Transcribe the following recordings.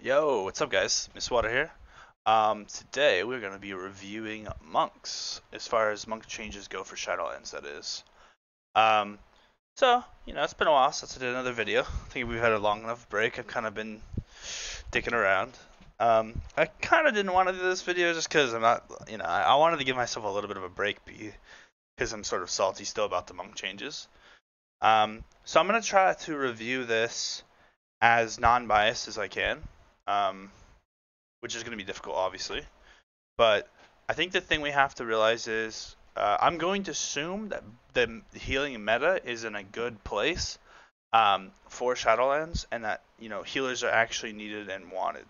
Yo, what's up guys? Mistwater here. Today we're going to be reviewing monks, as far as monk changes go for Shadowlands, that is. Um, it's been a while since I did another video. I think we've had a long enough break. I've kind of been dicking around. I kind of didn't want to do this video just because I'm not, I wanted to give myself a little bit of a break because I'm sort of salty still about the monk changes. So I'm going to try to review this as non-biased as I can. Which is going to be difficult, obviously. But I think the thing we have to realize is I'm going to assume that the healing meta is in a good place for Shadowlands, and that healers are actually needed and wanted,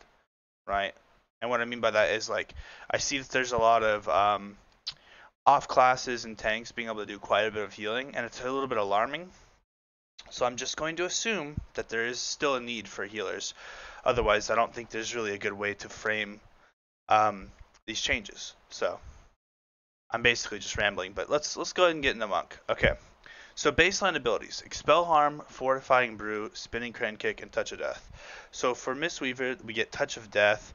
right? And what I mean by that is like I see that there's a lot of off classes and tanks being able to do quite a bit of healing, and it's a little bit alarming. So I'm just going to assume that there is still a need for healers. Otherwise, I don't think there's really a good way to frame these changes. So I'm basically just rambling, but let's go ahead and get into monk. Okay, so baseline abilities: Expel Harm, Fortifying Brew, Spinning Crane Kick, and Touch of Death. So for Mistweaver, we get Touch of Death,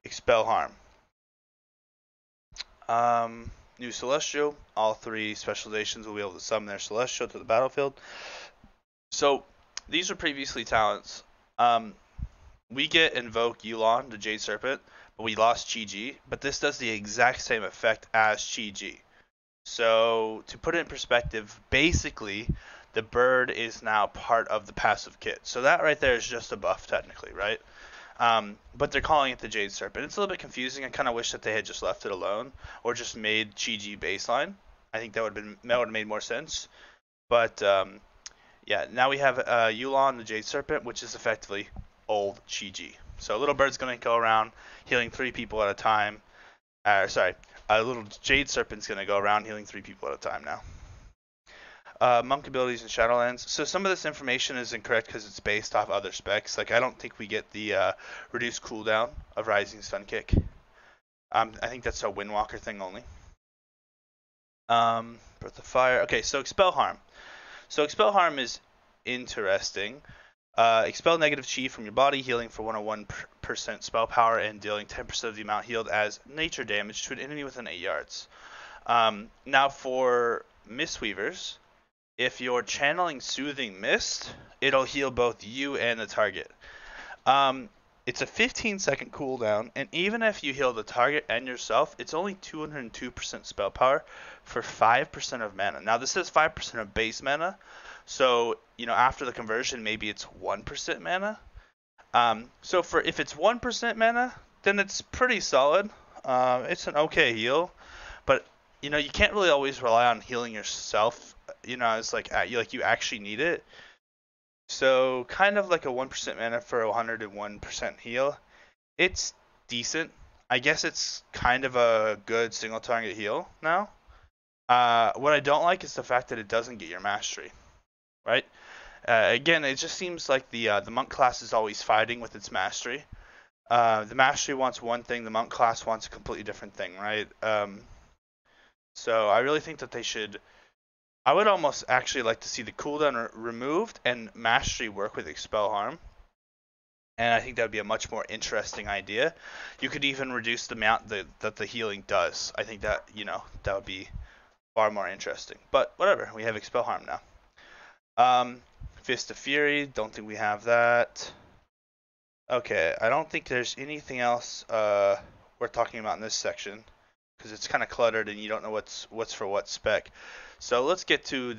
Expel Harm. New Celestial, all three specializations will be able to summon their Celestial to the battlefield. So these are previously talents. We get Invoke Yulon, the Jade Serpent, but we lost Chi-Ji, but this does the exact same effect as Chi-Ji. So to put it in perspective, basically the bird is now part of the passive kit. So that right there is just a buff technically, right? But they're calling it the Jade Serpent. It's a little bit confusing. I kind of wish that they had just left it alone or just made Chi-Ji baseline. I think that would have made more sense. But yeah, now we have Yulon, the Jade Serpent, which is effectively old Chi-Ji. So a little bird's going to go around healing 3 people at a time. A little Jade Serpent's going to go around healing 3 people at a time now. Monk abilities in Shadowlands. So some of this information is incorrect because it's based off other specs. Like I don't think we get the reduced cooldown of Rising Stun Kick. I think that's a Windwalker thing only. Breath of Fire. Okay, so Expel Harm. So Expel Harm is interesting. Expel negative chi from your body, healing for 101% spell power and dealing 10% of the amount healed as nature damage to an enemy within 8 yards. Now for Mistweavers, if you're channeling Soothing Mist, it'll heal both you and the target. It's a 15-second cooldown, and even if you heal the target and yourself, it's only 202% spell power for 5% of mana. Now this is 5% of base mana, so after the conversion, maybe it's 1% mana. So if it's 1% mana, then it's pretty solid. It's an okay heal, but you can't really always rely on healing yourself. It's like you actually need it. So kind of like a 1% mana for a 101% heal. It's decent. I guess it's kind of a good single target heal now. What I don't like is the fact that it doesn't get your mastery, right? Again, it just seems like the monk class is always fighting with its mastery. The mastery wants one thing, the monk class wants a completely different thing, right? So I really think that they should. I would almost actually like to see the cooldown removed and mastery work with Expel Harm. And I think that would be a much more interesting idea. You could even reduce the amount that the healing does. I think that, that would be far more interesting. But whatever, we have Expel Harm now. Fist of Fury, don't think we have that. Okay, I don't think there's anything else we're talking about in this section, because it's kind of cluttered and you don't know what's for what spec. So let's get to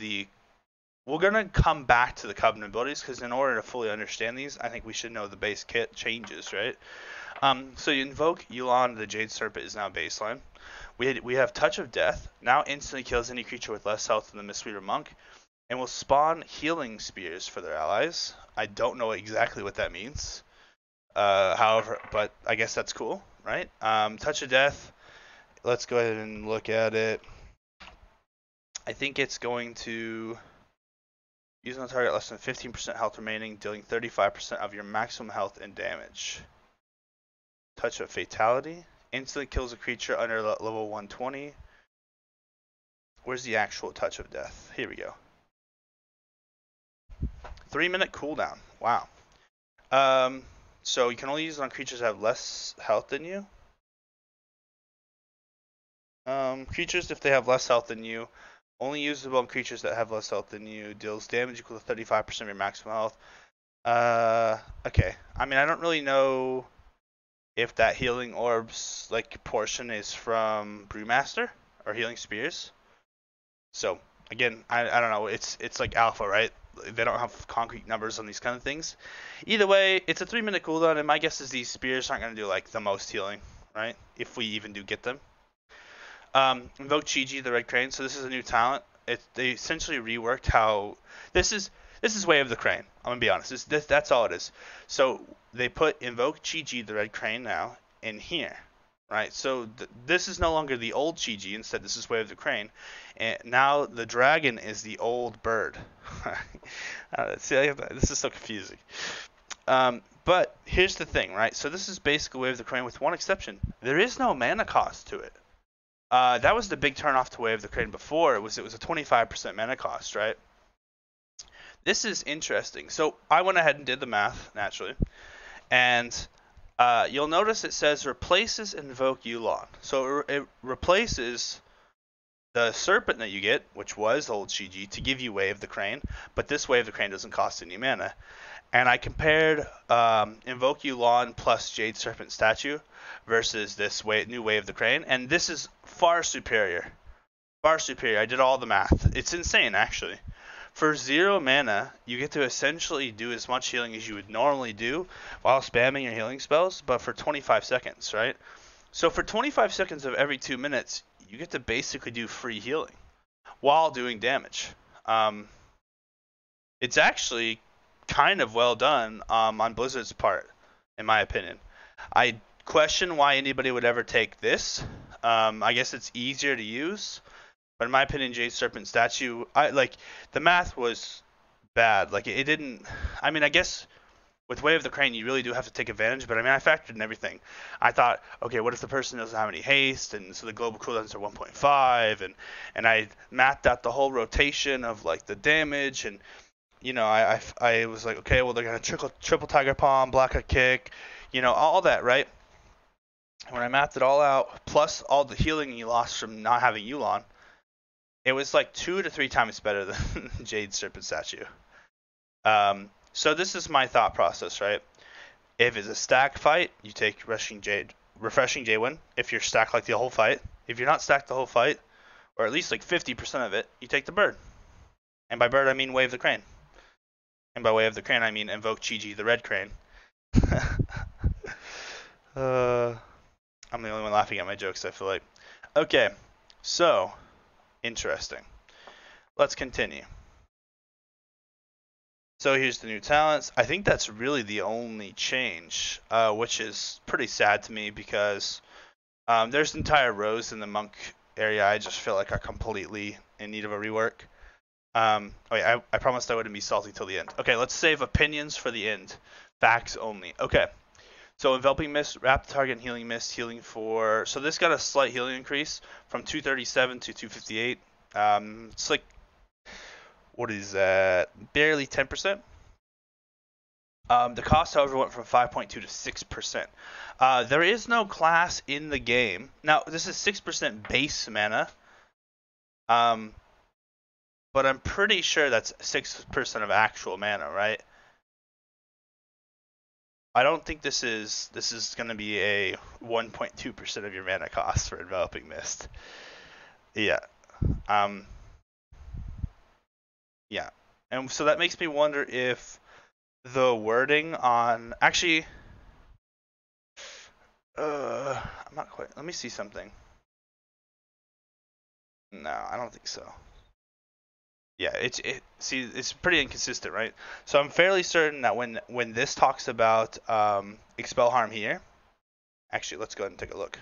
we're going to come back to the Covenant abilities, because in order to fully understand these, I think we should know the base kit changes, right? So you invoke Yulon, the Jade Serpent is now baseline. We have Touch of Death, now instantly kills any creature with less health than the Mistweaver Monk, and will spawn healing spears for their allies. I don't know exactly what that means. However, but I guess that's cool, right? Touch of Death, let's go ahead and look at it. I think it's going to use on target less than 15% health remaining, dealing 35% of your maximum health and damage. Touch of Fatality, instantly kills a creature under level 120. Where's the actual Touch of Death? Here we go. 3-minute cooldown. Wow. So you can only use it on creatures that have less health than you. Creatures, if they have less health than you, only usable on creatures that have less health than you. Deals damage equal to 35% of your maximum health. Okay. I mean, I don't really know if that healing orbs like portion is from Brewmaster or healing spears. So again, I don't know. It's like alpha, right? They don't have concrete numbers on these kind of things. Either way, it's a 3-minute cooldown, and my guess is these spears aren't going to do like the most healing, right? If we even do get them. Invoke Chi-Ji, the Red Crane. So this is a new talent. They essentially reworked how this is Way of the Crane. I'm gonna be honest. That's all it is. So they put Invoke Chi-Ji, the Red Crane now in here, right? So this is no longer the old Chi-Ji. Instead, this is Way of the Crane, and now the dragon is the old bird. See, this is so confusing. But here's the thing, right? So this is basically Way of the Crane with one exception. There is no mana cost to it. That was the big turnoff to Way of the Crane before. It was a 25% mana cost, right? This is interesting. So I went ahead and did the math, naturally. And you'll notice it says replaces Invoke Yulon. So it replaces the Serpent that you get, which was old Chi-Ji, to give you Way of the Crane. But this Way of the Crane doesn't cost any mana. And I compared Invoke Yulon plus Jade Serpent Statue versus this new Way of the Crane, and this is far superior. Far superior. I did all the math. It's insane, actually. For 0 mana, you get to essentially do as much healing as you would normally do while spamming your healing spells, but for 25 seconds, right? So for 25 seconds of every 2 minutes, you get to basically do free healing while doing damage. It's actually kind of well done on Blizzard's part, in my opinion. I question why anybody would ever take this. I guess it's easier to use, but in my opinion, Jade Serpent Statue, the math was bad. Like it didn't. I mean, I guess with Way of the Crane, you really do have to take advantage. But I mean, I factored in everything. I thought, okay, what if the person doesn't have any haste, and so the global cooldowns are 1.5, and I mapped out the whole rotation of like the damage and. You know, I was like, okay, well, they're going to triple Tiger Palm, Black Kick, you know, all that, right? When I mapped it all out, plus all the healing you lost from not having Yulon, it was like 2 to 3 times better than Jade Serpent Statue. So this is my thought process, right? If it's a stack fight, you take Refreshing J1 if you're stacked like the whole fight. If you're not stacked the whole fight, or at least like 50% of it, you take the bird. And by bird, I mean Way of the Crane. And by Way of the Crane, I mean Invoke Chi-Ji, the Red Crane. I'm the only one laughing at my jokes, I feel like. Okay, so, interesting. Let's continue. So here's the new talents. I think that's really the only change, which is pretty sad to me because there's entire rows in the monk area I just feel like are completely in need of a rework. I promised I wouldn't be salty till the end. Okay, let's save opinions for the end. Facts only. Okay. So enveloping mist, wrap the target in healing mist, healing for. So this got a slight healing increase from 237 to 258. It's like, what is that? Barely 10%. The cost, however, went from 5.2 to 6%. There is no class in the game. Now this is 6% base mana. But I'm pretty sure that's 6% of actual mana, right? I don't think this is going to be a 1.2% of your mana cost for enveloping mist. Yeah. Yeah. And so that makes me wonder if the wording on actually I'm not quite. Let me see something. No, I don't think so. Yeah, it's pretty inconsistent, right? So I'm fairly certain that when this talks about Expel Harm here, actually let's go ahead and take a look.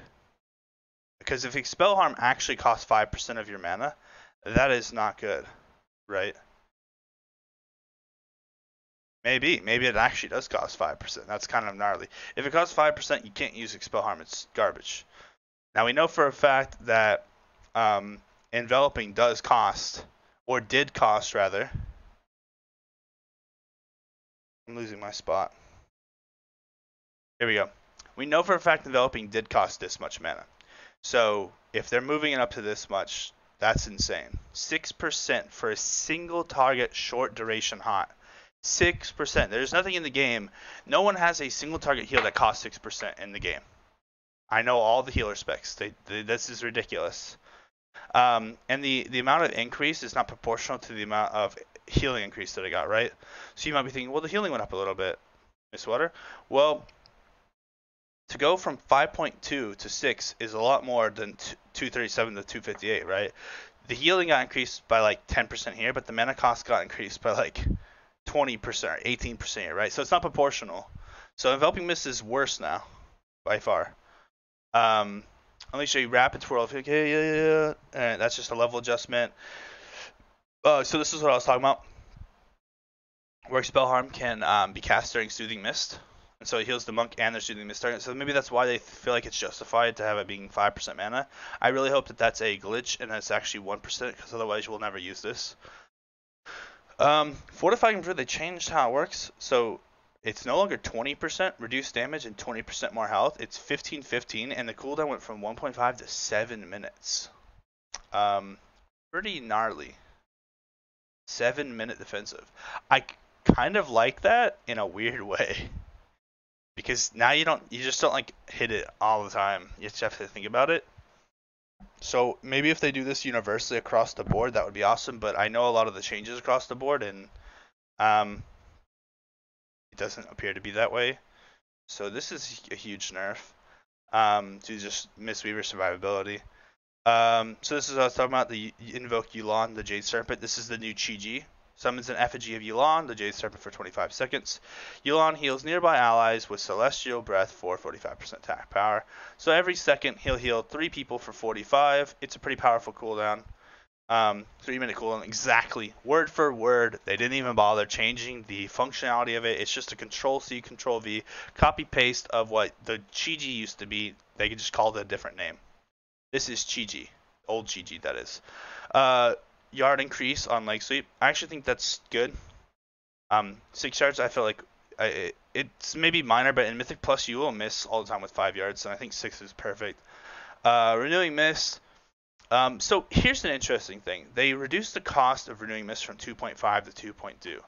Because if Expel Harm actually costs 5% of your mana, that is not good, right? Maybe it actually does cost 5%. That's kind of gnarly. If it costs 5%, you can't use Expel Harm. It's garbage. Now we know for a fact that enveloping does cost. Or did cost, rather. I'm losing my spot. Here we go. We know for a fact enveloping did cost this much mana. So if they're moving it up to this much, that's insane. 6% for a single target short duration hot. 6%. There's nothing in the game. No one has a single target heal that costs 6% in the game. I know all the healer specs. This is ridiculous. And the amount of increase is not proportional to the amount of healing increase that I got, right? So you might be thinking, well, the healing went up a little bit, Mistwater. Well, to go from 5.2 to 6 is a lot more than 237 to 258, right? The healing got increased by like 10% here, but the mana cost got increased by like 20% or 18% here, right? So it's not proportional. So Enveloping Mist is worse now, by far. Let me show you Rapid Twirl. Okay, yeah. And that's just a level adjustment. So this is what I was talking about. Where Expel Harm can be cast during Soothing Mist. And so it heals the monk and their Soothing Mist target. So maybe that's why they feel like it's justified to have it being 5% mana. I really hope that that's a glitch and that's actually 1%, because otherwise you will never use this. Fortifying Brew, they changed how it works. So it's no longer 20% reduced damage and 20% more health. It's 15-15, and the cooldown went from 1.5 to 7 minutes. Pretty gnarly. 7-minute defensive. I kind of like that in a weird way, because now you just don't like hit it all the time. You just have to think about it. So maybe if they do this universally across the board, that would be awesome. But I know a lot of the changes across the board, and it doesn't appear to be that way. So this is a huge nerf to just Mistweaver survivability. So this is what I was talking about, the invoke Yu'lon, the Jade Serpent. This is the new Chi-Ji. Summons an effigy of Yu'lon, the Jade Serpent, for 25 seconds. Yu'lon heals nearby allies with Celestial Breath for 45% attack power. So every second he'll heal 3 people for 45. It's a pretty powerful cooldown. 3-minute cooldown, exactly, word for word. They didn't even bother changing the functionality of it. It's just a Control-C, Control-V, copy-paste of what the Chi-Ji used to be. They could just call it a different name. This is Chi-Ji. Old Chi-Ji, that is. Yard increase on leg sweep. I actually think that's good. 6 yards, I feel like it's maybe minor, but in Mythic Plus you will miss all the time with 5 yards, and I think 6 is perfect. Renewing Mist. So here's an interesting thing. They reduced the cost of Renewing Mist from 2.5 to 2.2.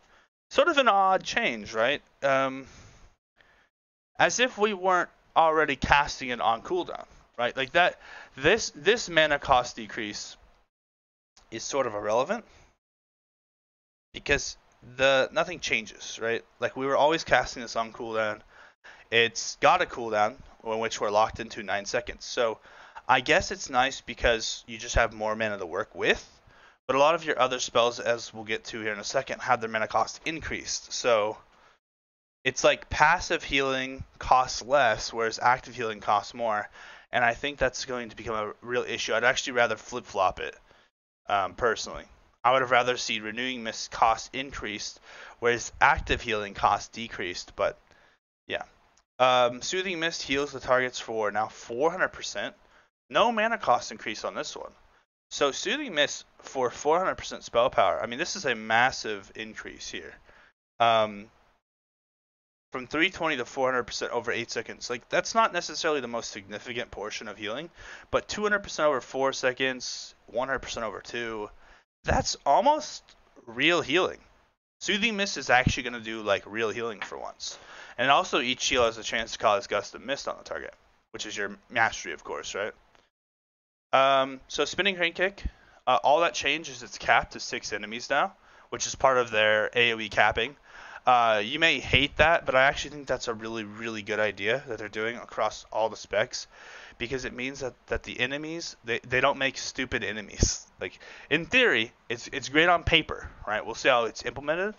Sort of an odd change, right? As if we weren't already casting it on cooldown, right? Like that. This mana cost decrease is sort of irrelevant, because nothing changes, right? Like, we were always casting this on cooldown. It's got a cooldown in which we're locked into 9 seconds. So I guess it's nice because you just have more mana to work with. But a lot of your other spells, as we'll get to here in a second, have their mana cost increased. So it's like passive healing costs less, whereas active healing costs more. And I think that's going to become a real issue. I'd actually rather flip-flop it, personally. I would have rather see Renewing Mist cost increased, whereas active healing cost decreased. But yeah. Soothing Mist heals the targets for now 400%. No mana cost increase on this one. So Soothing Mist for 400% spell power. I mean, this is a massive increase here. From 320 to 400% over 8 seconds. Like, that's not necessarily the most significant portion of healing, but 200% over 4 seconds, 100% over 2, that's almost real healing. Soothing Mist is actually going to do, like, real healing for once. And also, each heal has a chance to cause Gust of Mist on the target, which is your mastery, of course, right? So Spinning Crane Kick, all that changed is it's capped to 6 enemies now, which is part of their AoE capping. You may hate that, but I actually think that's a really, really good idea that they're doing across all the specs, because it means that the enemies, they don't make stupid enemies. Like, in theory, it's great on paper, right? We'll see how it's implemented,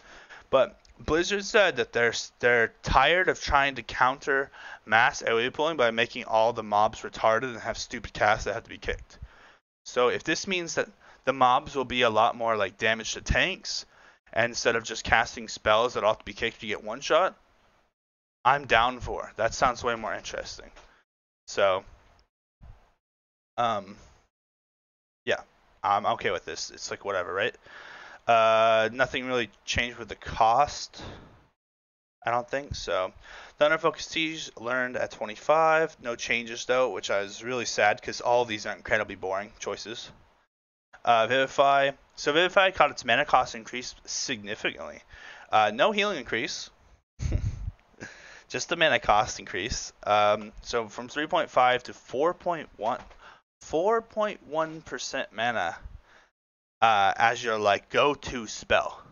but Blizzard said that they're tired of trying to counter mass AoE pulling by making all the mobs retarded and have stupid casts that have to be kicked. So if this means that the mobs will be a lot more like damage to tanks, and instead of just casting spells that ought to be kicked to get one shot, I'm down for. That sounds way more interesting. So, yeah, I'm okay with this. It's like whatever, right? Nothing really changed with the cost, I don't think so. Thunder Focus Siege learned at 25. No changes though, which I was really sad because all of these are incredibly boring choices. Vivify. So Vivify caught its mana cost increase significantly. No healing increase. Just the mana cost increase. So from 3.5 to 4.1. 4.1% mana as your like go-to spell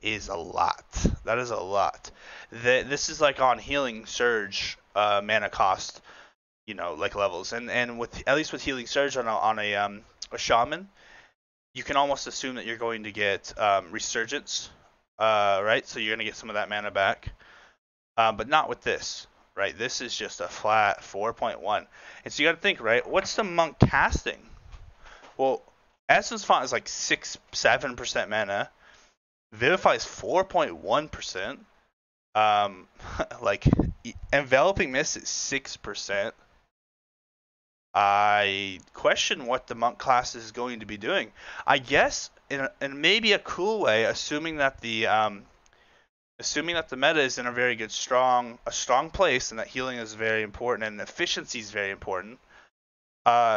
is a lot. That is a lot. This is like on healing surge mana cost, you know, like levels. And with at least with healing surge on a shaman, you can almost assume that you're going to get resurgence, right? So you're going to get some of that mana back. But not with this, right? This is just a flat 4.1. And so you got to think, right? What's the monk casting? Well, Essence Font is like 6-7% mana. Vivify is 4.1%. Like Enveloping Mist is 6%. I question what the monk class is going to be doing. I guess in maybe a cool way, assuming that the meta is in a very good strong place and that healing is very important and efficiency is very important.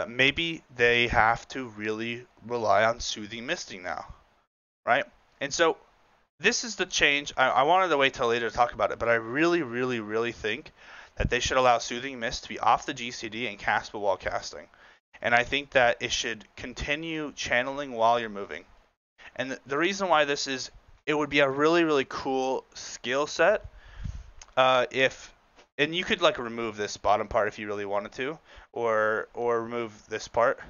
Maybe they have to really rely on Soothing Misting now, right? And so this is the change. I wanted to wait till later to talk about it, but I really think that they should allow Soothing Mist to be off the GCD and castable while casting. And I think that it should continue channeling while you're moving. And the reason why this is, it would be a really cool skill set and you could like remove this bottom part if you really wanted to, or remove this part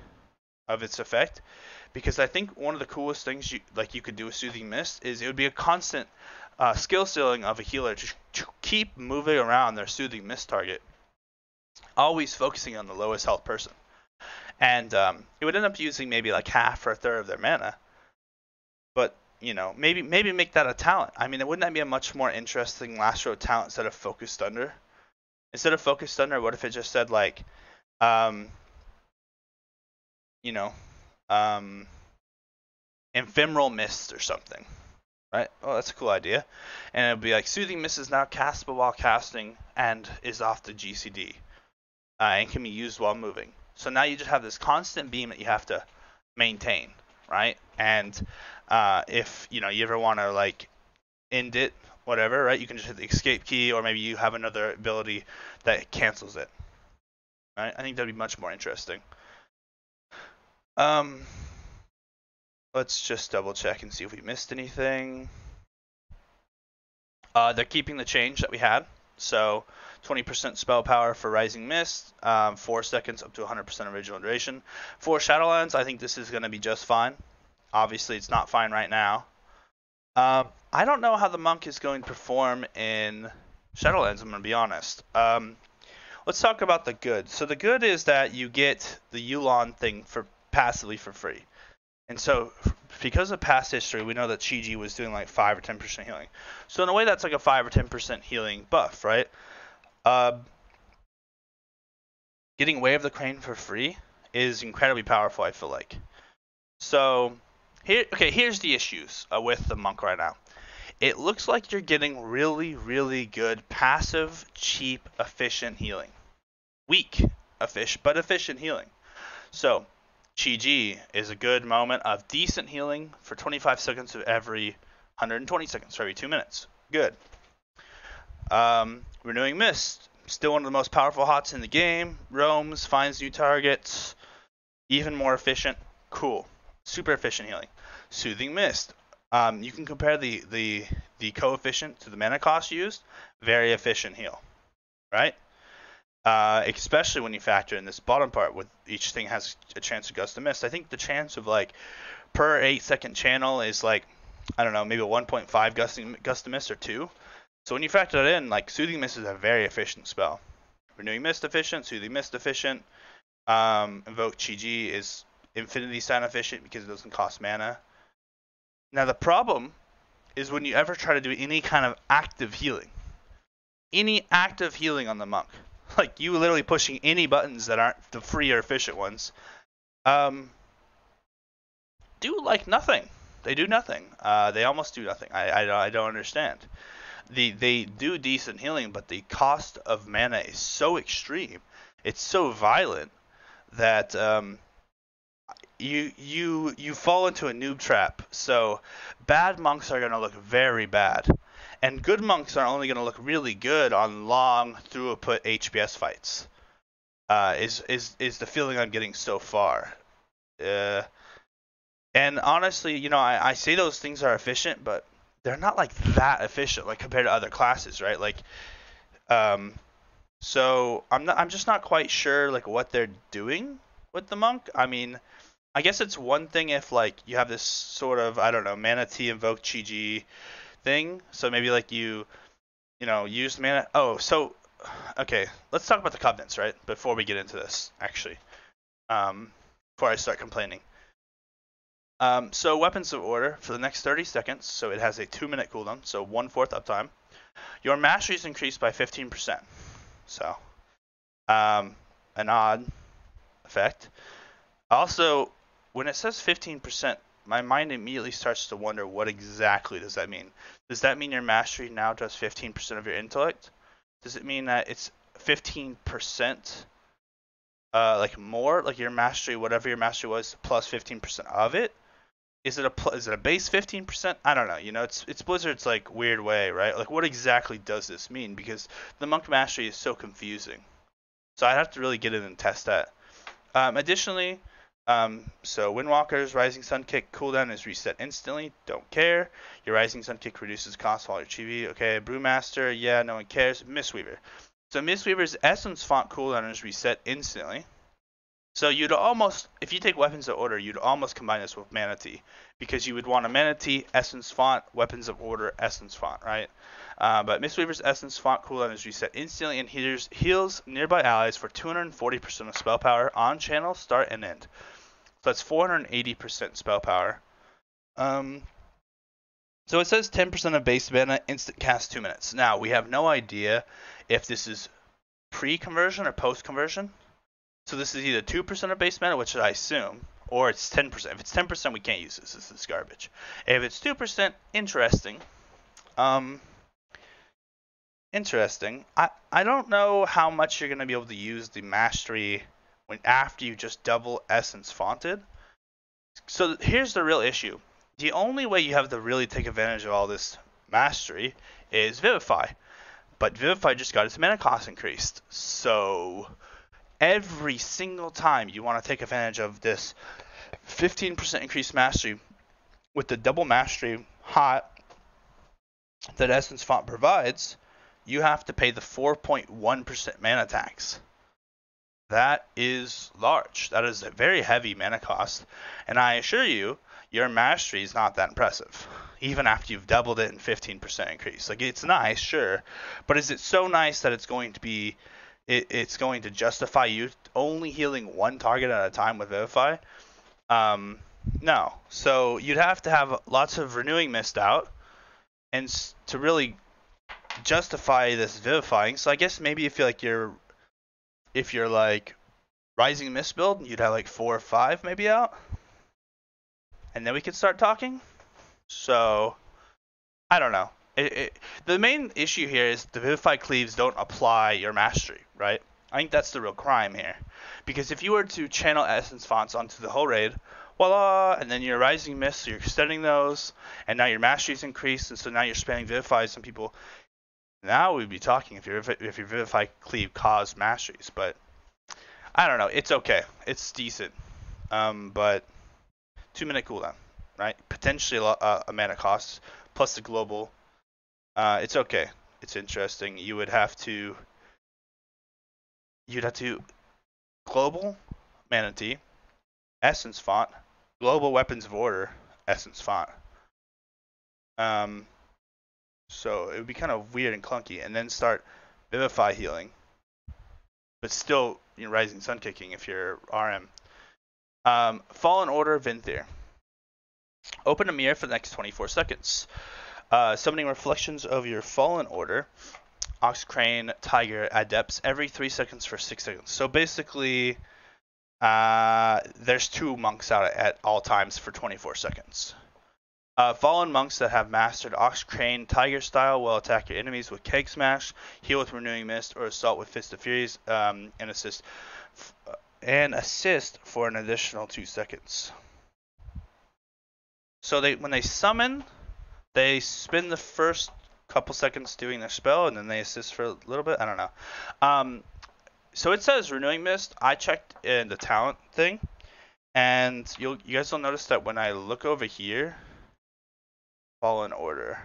of its effect, because I think one of the coolest things you could do with Soothing Mist is it would be a constant skill ceiling of a healer to keep moving around their Soothing Mist target, always focusing on the lowest health person, and it would end up using maybe like half or a third of their mana, but you know, maybe make that a talent. I mean, wouldn't that be a much more interesting last row talent instead of Focused Thunder? Instead of Focused Thunder, what if it just said like, you know, Ephemeral Mist or something, right? Oh, that's a cool idea. And it'd be like Soothing Mist is now castable while casting and is off the GCD and can be used while moving. So now you just have this constant beam that you have to maintain, right? And if you know you ever want to like end it, whatever, right? You can just hit the escape key, or maybe you have another ability that cancels it. Right? I think that'd be much more interesting. Let's just double check and see if we missed anything. They're keeping the change that we had. So 20% spell power for Rising Mist, 4 seconds up to 100% original duration. For Shadowlands, I think this is going to be just fine. Obviously, it's not fine right now. I don't know how the monk is going to perform in Shadowlands, I'm going to be honest. Let's talk about the good. So the good is that you get the Yulon thing passively for free. And so because of past history, we know that Chi-Ji was doing like 5 or 10% healing. So in a way, that's like a 5 or 10% healing buff, right? Getting Way of the Crane for free is incredibly powerful, I feel like. So here's the issues with the monk right now. It looks like you're getting really good passive, cheap, efficient healing. Weak, but efficient healing. So Chi-Ji is a good moment of decent healing for 25 seconds of every 120 seconds for every 2 minutes. Good. Renewing Mist, still one of the most powerful hots in the game. Roams, finds new targets, even more efficient. Cool. Super efficient healing. Soothing Mist. You can compare the coefficient to the mana cost used. Very efficient heal, right? Especially when you factor in this bottom part with each thing has a chance of Gust of Mist. I think the chance of like per 8-second channel is like, I don't know, maybe a 1.5 Gust of Mist or 2. So when you factor that in, like Soothing Mist is a very efficient spell. Renewing Mist efficient, Soothing Mist efficient. Invoke Chi-Ji is Infinity Sign efficient because it doesn't cost mana. Now the problem is when you ever try to do any kind of active healing. Any active healing on the monk. Like you literally pushing any buttons that aren't the free or efficient ones. Do like nothing. They do nothing. They almost do nothing. I don't understand. they do decent healing, but the cost of mana is so extreme, it's so violent that you fall into a noob trap. So bad monks are gonna look very bad, and good monks are only gonna look really good on long throughput HBS fights. Is the feeling I'm getting so far. And honestly, you know, I say those things are efficient, but they're not like that efficient, like compared to other classes, right? Like, so I'm just not quite sure like what they're doing with the monk. I mean, I guess it's one thing if like you have this sort of, I don't know, mana T invoke Chi G thing. So maybe like you know, use mana. Oh, so okay, let's talk about the covenants, right? Before we get into this, actually, before I start complaining. So weapons of order for the next 30 seconds. So it has a 2-minute cooldown, so 1/4 uptime. Your mastery is increased by 15%. So, an odd effect. Also, when it says 15%, my mind immediately starts to wonder what exactly does that mean. Does that mean your mastery now does 15% of your intellect? Does it mean that it's 15% like more, like your mastery, whatever your mastery was, plus 15% of it? Is it a base 15%? I don't know. You know, it's Blizzard's like weird way, right? Like, what exactly does this mean? Because the monk mastery is so confusing. So I'd have to really get in and test that. Additionally, so Windwalker's Rising Sun Kick cooldown is reset instantly. Don't care. Your Rising Sun Kick reduces cost while your chibi. Okay, Brewmaster. Yeah, no one cares. Mistweaver. So Mistweaver's Essence Font cooldown is reset instantly. So you'd almost, if you take Weapons of Order, you'd almost combine this with Mana Tea, because you would want a Mana Tea, Essence Font, Weapons of Order, Essence Font, right? But Mistweaver's Essence Font cooldown is reset instantly and heals nearby allies for 240% of spell power on channel, start, and end. So that's 480% spell power. So it says 10% of base mana, instant cast 2 minutes. Now, we have no idea if this is pre-conversion or post-conversion. So this is either 2% of base mana, which I assume, or it's 10%. If it's 10%, we can't use this. This is garbage. If it's 2%, interesting. Interesting. I don't know how much you're going to be able to use the mastery after you just double Essence Fonted. So here's the real issue. The only way you have to really take advantage of all this mastery is Vivify. But Vivify just got its mana cost increased. So every single time you want to take advantage of this 15% increased mastery with the double mastery hot that Essence Font provides, you have to pay the 4.1% mana tax. That is large. That is a very heavy mana cost. And I assure you, your mastery is not that impressive, even after you've doubled it in 15% increase. Like, it's nice, sure, but is it so nice that it's going to be it's going to justify you only healing one target at a time with Vivify? No. So you'd have to have lots of renewing mist out, and to really justify this vivifying. So I guess maybe if you're like Rising Mist build, you'd have like 4 or 5 maybe out, and then we could start talking. So I don't know. The main issue here is the Vivify Cleaves don't apply your mastery, right? I think that's the real crime here. Because if you were to channel Essence Fonts onto the whole raid, voila, and then your Rising Mist, so you're extending those, and now your mastery's increased, and so now you're spamming Vivify some people. Now we'd be talking if your Vivify Cleave caused masteries, but I don't know. It's okay. It's decent. But 2-minute cooldown, right? Potentially a mana cost, plus the global. It's okay. It's interesting. You'd have to global Mana Tea, Essence Font, global Weapons of Order, Essence Font. So it would be kind of weird and clunky, and then start Vivify healing, but still Rising Sun kicking if you're RM. Fallen Order Vinthyr. Open a mirror for the next 24 seconds. Summoning reflections of your Fallen Order, Ox, Crane, Tiger, Adepts every 3 seconds for 6 seconds. So basically, there's 2 monks out at all times for 24 seconds. Fallen monks that have mastered Ox Crane Tiger style will attack your enemies with Keg Smash, heal with Renewing Mist, or assault with Fist of Furies, and assist for an additional 2 seconds. So when they summon, they spend the first couple seconds doing their spell, and then they assist for a little bit. I don't know. So it says Renewing Mist. I checked in the talent thing, and you guys will notice that when I look over here, Fallen Order.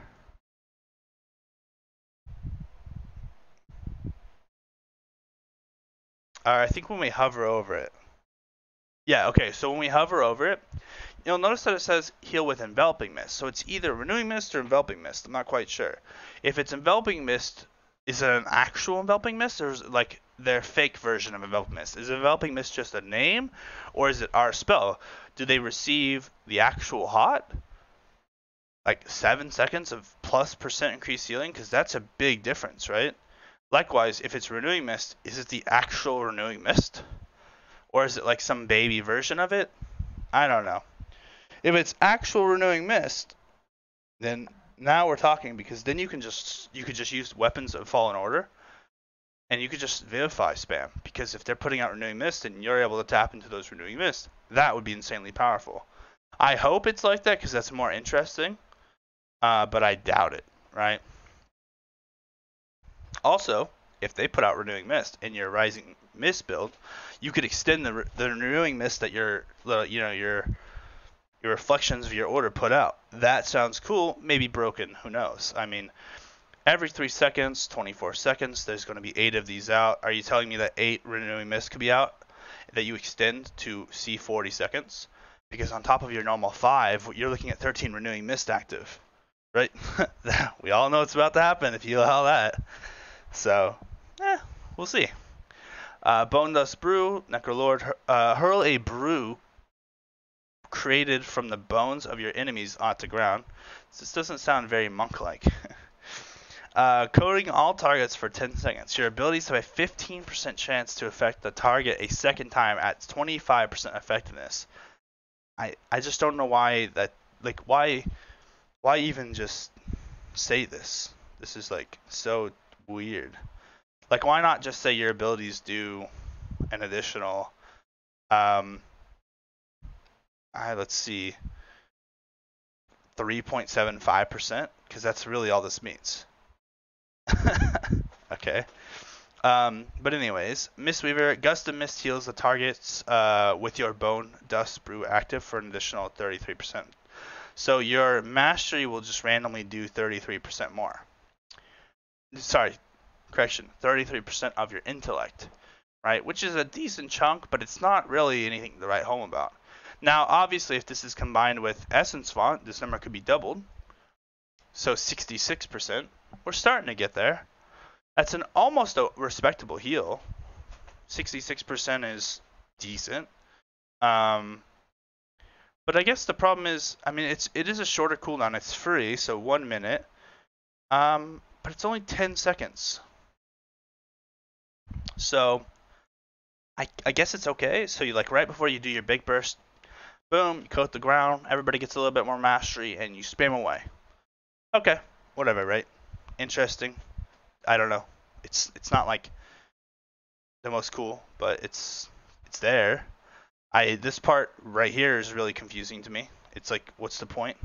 I think when we hover over it. Yeah, okay, so when we hover over it, you'll notice that it says heal with Enveloping Mist. So it's either Renewing Mist or Enveloping Mist. I'm not quite sure. If it's Enveloping Mist, is it an actual Enveloping Mist, or is it like their fake version of Enveloping Mist? Is Enveloping Mist just a name, or is it our spell? Do they receive the actual hot? Like 7 seconds of +% increased healing? Because that's a big difference, right? Likewise, if it's Renewing Mist, is it the actual Renewing Mist? Or is it like some baby version of it? I don't know. If it's actual Renewing Mist, then now we're talking, because then you could just use Weapons of Fallen Order, and you could just Vivify spam. Because if they're putting out Renewing Mist and you're able to tap into those Renewing Mist, that would be insanely powerful. I hope it's like that, because that's more interesting. But I doubt it, right? Also, if they put out Renewing Mist in your Rising Mist build, you could extend the Renewing Mist that your reflections of your order put out. That sounds cool. Maybe broken. Who knows? I mean, every 3 seconds, 24 seconds, there's going to be 8 of these out. Are you telling me that 8 Renewing Mist could be out that you extend to see 40 seconds? Because on top of your normal 5, you're looking at 13 Renewing Mist active. Right? We all know it's about to happen if you allow that. So, we'll see. Bone Dust Brew, Necrolord, hurl a brew created from the bones of your enemies onto ground. This doesn't sound very monk-like. Coating all targets for 10 seconds. Your abilities have a 15% chance to affect the target a second time at 25% effectiveness. I just don't know why that, like, why even just say this? This is like so weird. Like, why not just say your abilities do an additional let's see, 3.75%, because that's really all this means. Okay. But anyways, Mistweaver, Gust of Mist heals the targets with your Bone Dust Brew active for an additional 33%. So your mastery will just randomly do 33% more. Sorry, correction, 33% of your intellect, right? Which is a decent chunk, but it's not really anything to write home about. Now, obviously, if this is combined with Essence Font, this number could be doubled. So 66%. We're starting to get there. That's an almost a respectable heal. 66% is decent. But I guess the problem is, I mean, it is a shorter cooldown. It's free, so 1 minute. But it's only 10 seconds. So I guess it's okay. So you, like, right before you do your big burst, boom, you coat the ground. Everybody gets a little bit more mastery, and you spam away. Okay, whatever, right? Interesting. I don't know. It's not like the most cool, but it's there. This part right here is really confusing to me. It's like, what's the point?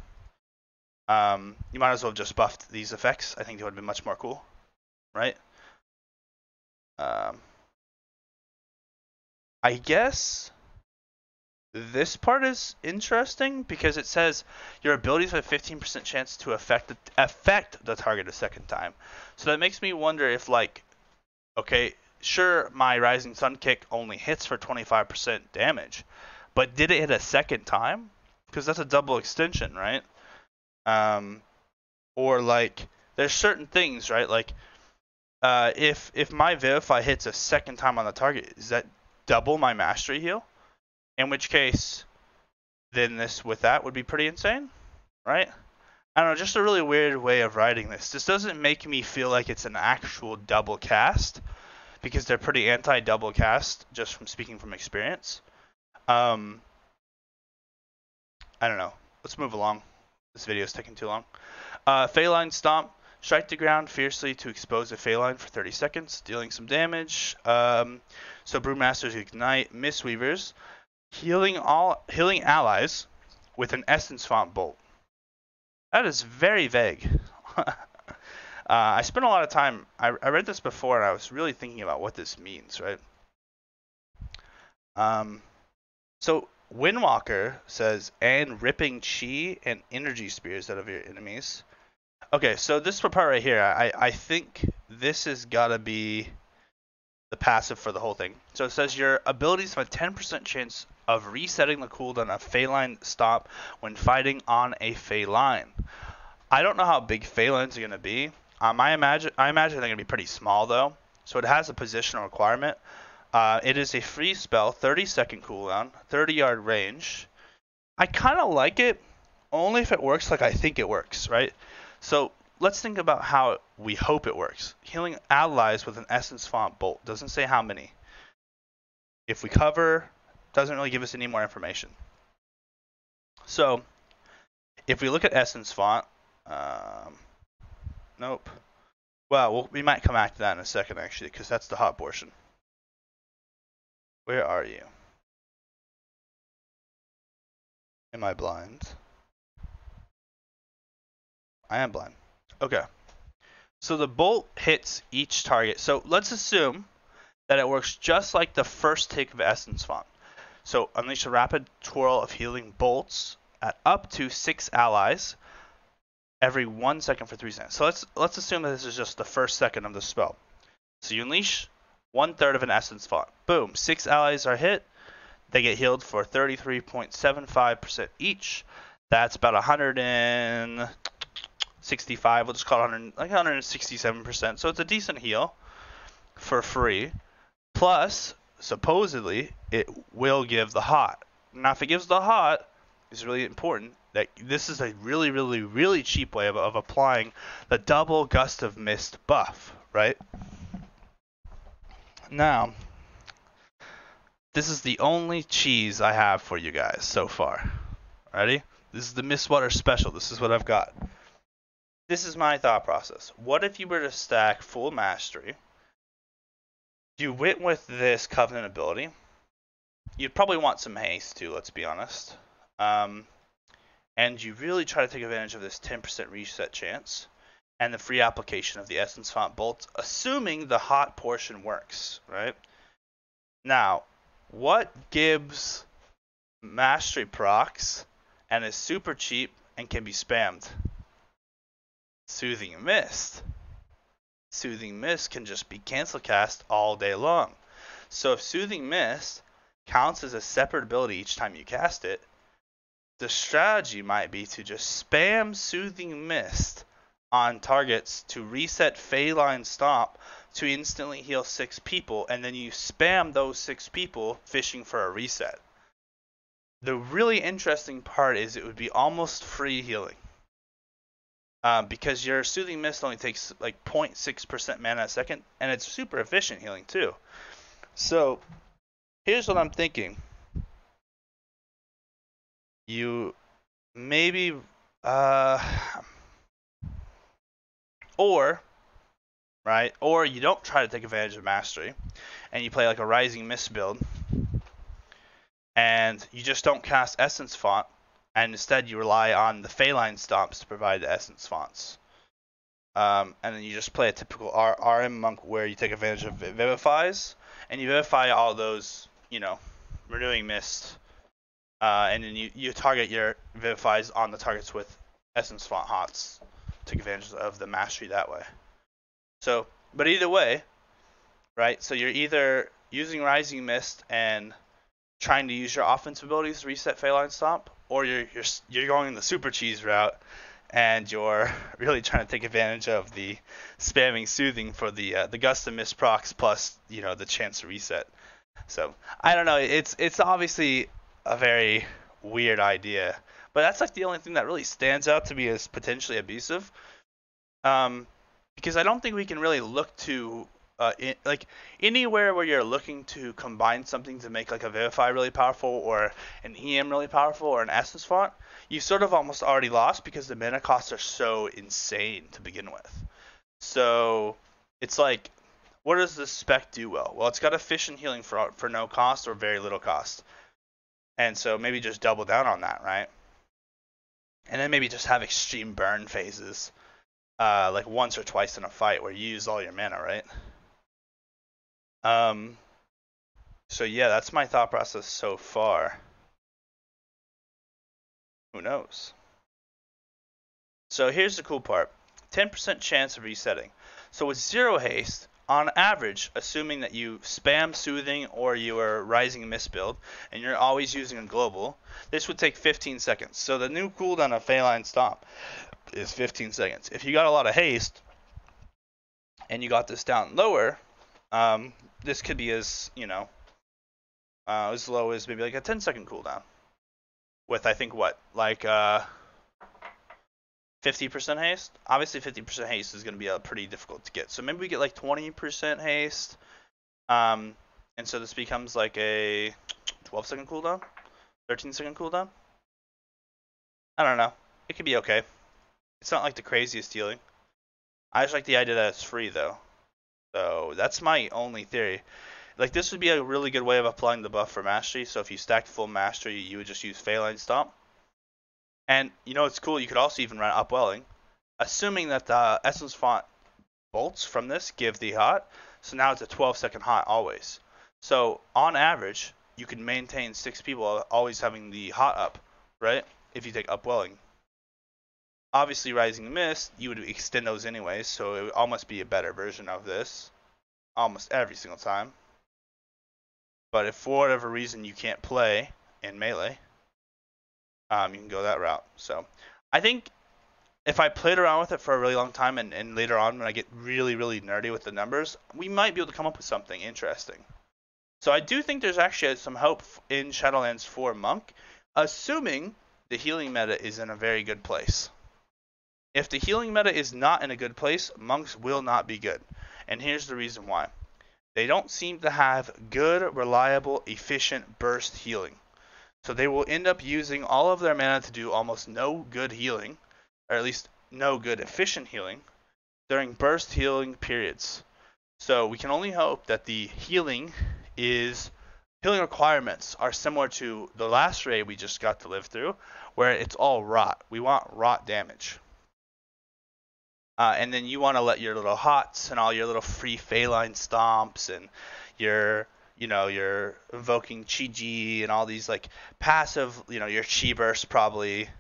You might as well have just buffed these effects. I think they would have been much more cool, right? I guess this part is interesting because it says your abilities have a 15% chance to affect the target a second time. So that makes me wonder if, like, okay, sure, my Rising Sun kick only hits for 25% damage, but did it hit a second time? Because that's a double extension, right? Or, like, there's certain things, right? Like, if my Vivify hits a second time on the target, is that double my mastery heal? In which case, then this with that would be pretty insane, right? I don't know, just a really weird way of writing this. This doesn't make me feel like it's an actual double cast, because they're pretty anti-double cast, just from speaking from experience. I don't know. Let's move along. This video is taking too long. Phaline Stomp. Strike the ground fiercely to expose a Phaline for 30 seconds, dealing some damage. So Brewmasters Ignite. Mistweavers. Healing allies with an Essence Font Bolt. That is very vague. I spent a lot of time. I read this before, and I was really thinking about what this means, right? So Windwalker says, and ripping chi and energy spears out of your enemies. Okay, so this part right here, I think this has got to be the passive for the whole thing. So it says your abilities have a 10% chance of resetting the cooldown of Phaline Stomp when fighting on a Phaline. I don't know how big Phalines are going to be. I imagine they're going to be pretty small though. So it has a positional requirement. It is a free spell, 30-second cooldown, 30-yard range. I kind of like it, only if it works like I think it works, right? So let's think about how we hope it works. Healing allies with an Essence Font Bolt. Doesn't say how many. If we cover, doesn't really give us any more information. So if we look at Essence Font, nope. Well, we might come back to that in a second, actually, because that's the hot portion. Where are you? Am I blind? I am blind. Okay. So the bolt hits each target. So let's assume that it works just like the first take of Essence Font. So unleash a rapid twirl of healing bolts at up to 6 allies every 1 second for 3 seconds. So let's assume that this is just the first second of the spell. So you unleash 1/3 of an Essence Font. Boom, 6 allies are hit. They get healed for 33.75% each. That's about 165. We'll just call it 167%. So it's a decent heal for free. Plus, supposedly, it will give the hot. Now, if it gives the hot, it's really important that this is a really, really, really cheap way of applying the double Gust of Mist buff, right? Now, this is the only cheese I have for you guys so far. Ready? This is the Mistwater special. This is what I've got. This is my thought process. What if you were to stack full mastery? You went with this Covenant ability. You'd probably want some haste too, let's be honest. And you really try to take advantage of this 10% reset chance and the free application of the Essence Font Bolt, assuming the hot portion works, right? Now, what gives mastery procs and is super cheap and can be spammed? Soothing Mist. Soothing Mist can just be cancel cast all day long. So if Soothing Mist counts as a separate ability each time you cast it, the strategy might be to just spam Soothing Mist on targets to reset Phaline Stomp to instantly heal 6 people, and then you spam those 6 people fishing for a reset. The really interesting part is it would be almost free healing. Because your Soothing Mist only takes like 0.6% mana a second, and it's super efficient healing too. So, here's what I'm thinking. You maybe, or you don't try to take advantage of Mastery, and you play like a Rising Mist build, and you just don't cast Essence Font, and instead you rely on the Phaline Stomps to provide the Essence Fonts. And then you just play a typical RM Monk where you take advantage of Vivifies, and you Vivify all those, Renewing Mist, and then you target your Vivifies on the targets with Essence Font Hots. Take advantage of the Mastery that way. So, but either way, right, so you're either using Rising Mist and trying to use your offensive abilities to reset Phaline Stomp, or you're going the super cheese route and you're really trying to take advantage of the spamming Soothing for the Gust of Mist procs plus the chance to reset. So I don't know, it's obviously a very weird idea, but that's like the only thing that really stands out to me as potentially abusive, because I don't think we can really look to like anywhere where you're looking to combine something to make like a Vivify really powerful or an EM really powerful or an Essence Font, you sort of almost already lost because the mana costs are so insane to begin with. So it's like, what does this spec do well? Well, it's got efficient healing for no cost or very little cost. And so maybe just double down on that, right? And then maybe just have extreme burn phases, like once or twice in a fight where you use all your mana, right? So yeah, that's my thought process so far. Who knows? So here's the cool part. 10% chance of resetting. So with 0 haste, on average, assuming that you spam Soothing or you are Rising Mist build, and you're always using a global, this would take 15 seconds. So the new cooldown of Feline Stomp is 15 seconds. If you got a lot of haste, and you got this down lower, this could be as, as low as maybe like a 10-second cooldown. With, I think, what? Like, 50% haste? Obviously 50% haste is going to be pretty difficult to get. So maybe we get like 20% haste. And so this becomes like a 12-second cooldown? 13-second cooldown? I don't know. It could be okay. It's not like the craziest healing. I just like the idea that it's free though. So that's my only theory. Like this would be a really good way of applying the buff for mastery. So if you stacked full mastery, you would just use Feline Stomp. And you know it's cool, you could also even run Upwelling, assuming that the Essence Font bolts from this give the hot, so now it's a 12-second hot always. So on average, you can maintain 6 people always having the hot up, right? If you take Upwelling. Obviously Rising Mist, you would extend those anyways, so it would almost be a better version of this, almost every single time. But if for whatever reason you can't play in melee, you can go that route. So I think if I played around with it for a really long time and later on when I get really, really nerdy with the numbers, we might be able to come up with something interesting. So I do think there's actually some hope in Shadowlands for Monk, assuming the healing meta is in a very good place. If the healing meta is not in a good place, Monks will not be good. And here's the reason why. They don't seem to have good, reliable, efficient burst healing. So they will end up using all of their mana to do almost no good healing, or at least no good efficient healing, during burst healing periods. So we can only hope that the healing requirements are similar to the last raid we just got to live through, where it's all rot. We want rot damage. And then you want to let your little hots and all your little free Feline Stomps and your you're invoking Chi-Ji and all these like passive, your Chi Burst probably,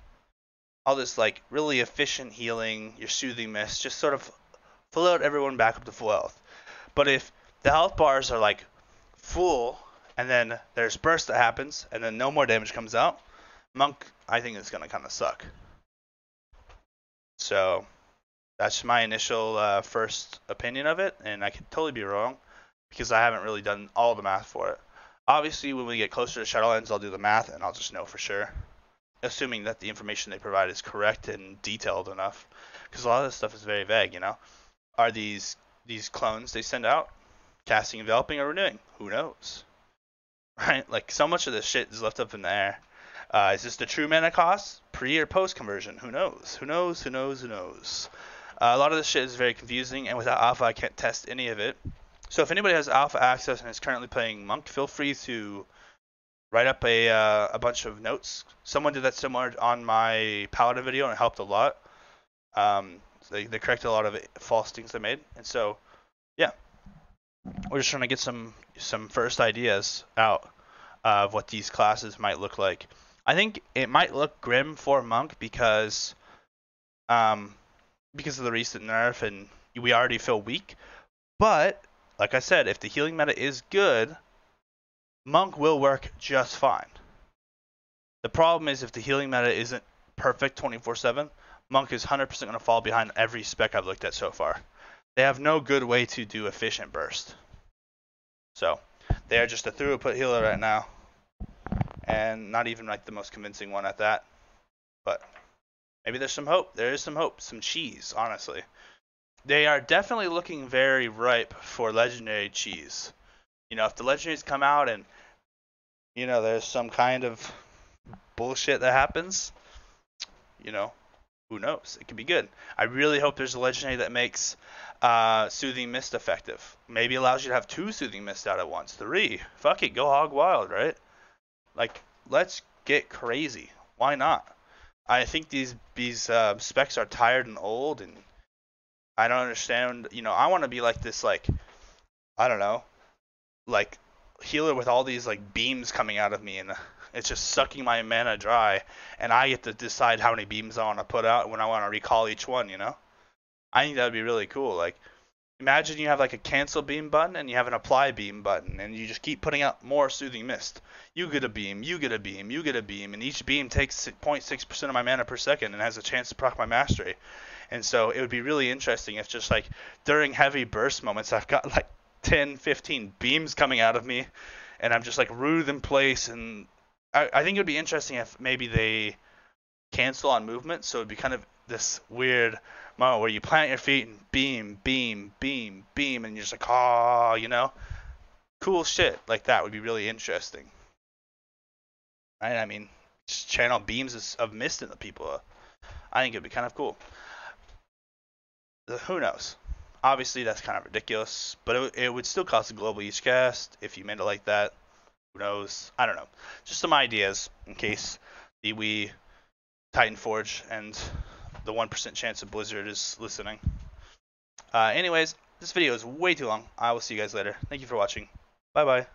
all this like really efficient healing, your Soothing Mist, just sort of float everyone back up to full health. But if the health bars are like full and then there's burst that happens and then no more damage comes out, Monk I think is going to kind of suck. So that's my initial first opinion of it, and I could totally be wrong, because I haven't really done all the math for it. Obviously, when we get closer to Shadowlands, I'll do the math, and I'll just know for sure. Assuming that the information they provide is correct and detailed enough. Because a lot of this stuff is very vague, Are these clones they send out casting, enveloping, or renewing? Who knows? Right? Like, so much of this shit is left up in the air. Is this the true mana cost? Pre or post conversion? Who knows? Who knows? Who knows? Who knows? A lot of this shit is very confusing, and without alpha, I can't test any of it. So if anybody has alpha access and is currently playing Monk, feel free to write up a bunch of notes. Someone did that similar on my Paladin video, and it helped a lot. They corrected a lot of false things they made. And so, yeah, we're just trying to get some first ideas out of what these classes might look like. I think it might look grim for Monk because of the recent nerf, and we already feel weak. But like I said, if the healing meta is good, Monk will work just fine. The problem is if the healing meta isn't perfect 24/7, Monk is 100% going to fall behind every spec I've looked at so far. They have no good way to do efficient burst. So they are just a throughput healer right now, and not even like the most convincing one at that. But maybe there's some hope. There is some hope, some cheese, honestly. they are definitely looking very ripe for legendary cheese. You know, if the legendaries come out and, you know, there's some kind of bullshit that happens, you know, who knows? It could be good. I really hope there's a legendary that makes Soothing Mist effective. Maybe allows you to have 2 Soothing Mist out at once. 3. Fuck it, go hog wild, right? Like, let's get crazy. Why not? I think these specs are tired and old, and I don't understand. You know, I want to be like this, like, I don't know, like healer with all these like beams coming out of me, and it's just sucking my mana dry, and I get to decide how many beams I want to put out when I want to recall each one. You know, I think that would be really cool. Like, imagine you have like a cancel beam button and you have an apply beam button, and you just keep putting out more Soothing Mist. You get a beam, you get a beam, you get a beam, and each beam takes 0.6% of my mana per second and has a chance to proc my mastery. And so it would be really interesting if just like during heavy burst moments I've got like 10, 15 beams coming out of me, and I'm just like rooted in place. And I think it would be interesting if maybe they cancel on movement, so it'd be kind of this weird moment where you plant your feet and beam, beam, beam, beam, and you're just like, oh, you know, cool shit like that would be really interesting. Right? I mean, just channel beams of mist into people. I think it'd be kind of cool. Who knows? Obviously, that's kind of ridiculous, but it would still cost a global each cast if you made it like that. Who knows? I don't know. Just some ideas in case the Wii Titan Forge and the 1% chance of Blizzard is listening. Anyways, this video is way too long. I will see you guys later. Thank you for watching. Bye bye.